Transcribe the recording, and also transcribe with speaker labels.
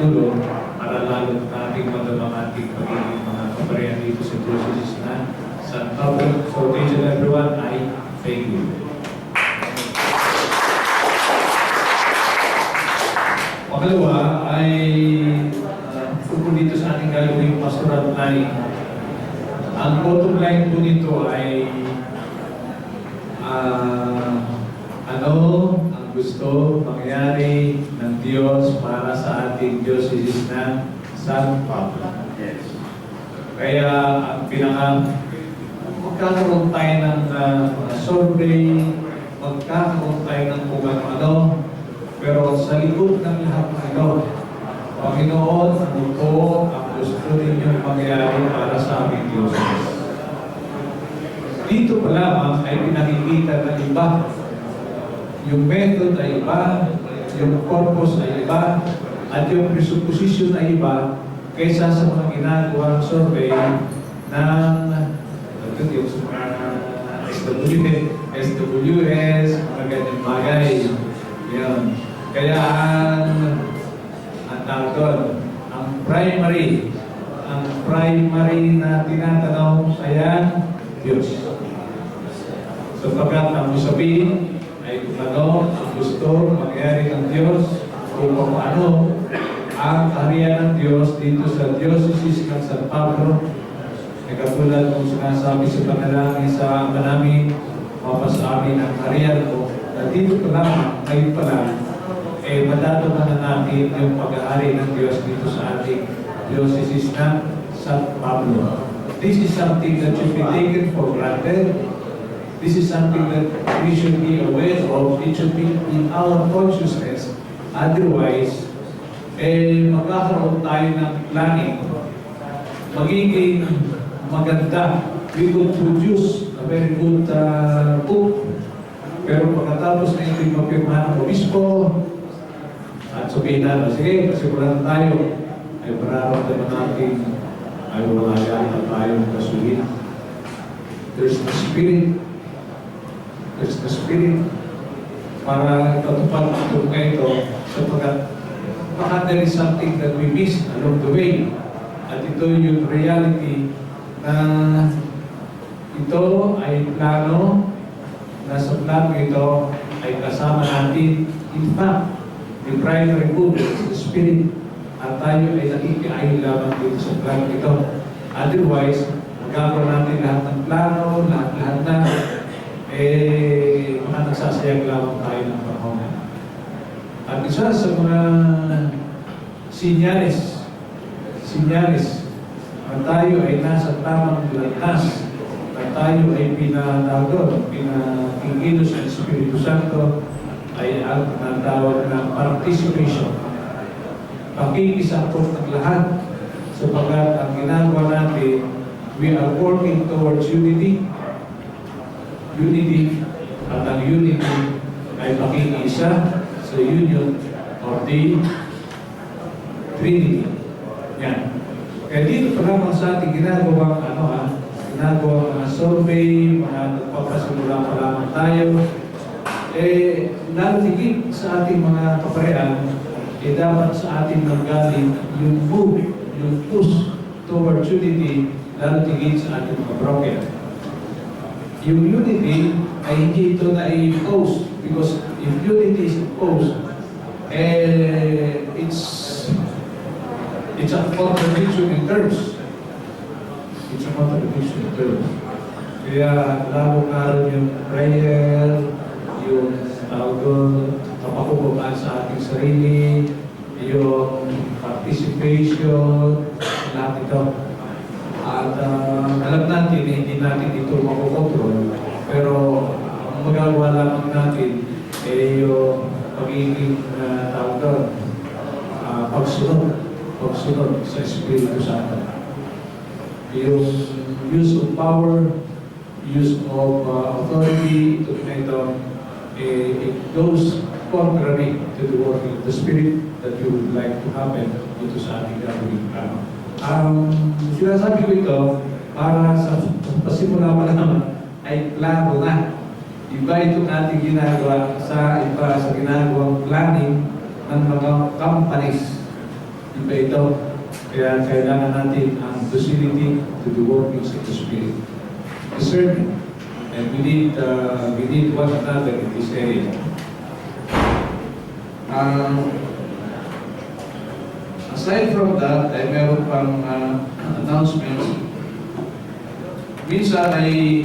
Speaker 1: dulo para lalo nating madamang ating pagiging mga kaparehan dito sa Diocese na San Pablo. So, to each and everyone, I thank you. Pangalawa ay tungkol dito sa ating gagawing pastoral planning. Ang bottom line po nito ay ang gusto mangyari ng Diyos para sa ating Diocese na San Pablo. Yes. Kaya ang magkakaroon tayo ng survey, magkakaroon tayo ng kung ano, pero sa likod ng lahat ng ito, Panginoon, ano po ang gusto ninyong mangyari para sa aming Diocese? Dito pa lamang ay pinakikita ng iba. Yung method ay iba, yung purpose ay iba, at yung presupposition ay iba kaysa sa mga ginagawang survey ng SWS, mga ganyang bagay. Yan. Kaya ang tawag doon, ang primary na tinatanong ay ang Diyos. Sapagkat ang sabihin ay kung ano ang gusto mangyari ng Diyos, kung ano ang kaharian ng Diyos dito sa Diocese ng San Pablo, na katulad kung sinasabi sa panalangin sa ama namin, mapasa amin ang kaharian ko, na dito pa lang, ngayon pa lang, madadama na natin yung pag-aari ng Diyos dito sa ating Diocese ng San Pablo. This is something that should be taken for granted. This is something that we should be aware of. It should be in our consciousness. Otherwise, magkakaroon tayo ng planning. Magiging maganda. We could produce a very good book. Pero pagkatapos na ito'y mapirmahan ng obispo, at sabihin natin, sige, pasimula na tayo, ay mararamdaman natin, ay wala yata tayong kasuhin. There's the Spirit. There's the Spirit para katupad ito ito sapagkat baka there is something that we missed along the way. At ito yung reality na ito ay plano, na sa plano ito ay kasama natin. In fact, the primary good is the Spirit at tayo ay nakikiayon lamang dito sa plano ito. Otherwise, magkakaroon natin lahat ng plano, lahat na mga nagsasayang lamang tayo ng panahon. At isa sa mga sinyalis na tayo ay nasa tamang landas, na tayo ay pinakikilos ng Espiritu Santo, ay ang tinatawag na participation. Pakikisapot ng lahat, sapagkat ang ginagawa natin, we are working towards unity, at ang unity ay makikiisa sa union of the Trinity. Yan. Kaya dito pa lamang sa ating ginagawang ginagawang survey, mga nagpapasimula pa lamang tayo, natigit sa ating mga kaparehan, dapat sa ating magaling yung move, yung push towards unity, natigit sa ating mga broken. Yung unity ay hindi ito na i-impose, because if unity is imposed, it's a contradiction in terms. It's a contradiction in terms. Kaya lalo nga rin yung prayer, yung kapakubabaan sa ating sarili, yung participation, lahat ito. At alam natin, hindi natin ito makokontrol. Pero ang magagawa lamang natin yung pagiging pagsunod sa Espiritu Santo. Yung use of power, use of authority, ito, it goes contrary to the working of the Spirit that you would like to happen dito sa ating gagawin plano. Sinasabi ko ito para sa pasimula pa naman ay plano na. Iba itong ating ginagawa sa ginagawang planning ng mga companies. Iba ito. Kaya kailangan natin ang facility to the workings of the Spirit. Discernment. And we need one another in this area. Aside from that, ay meron pang announcements. Minsan ay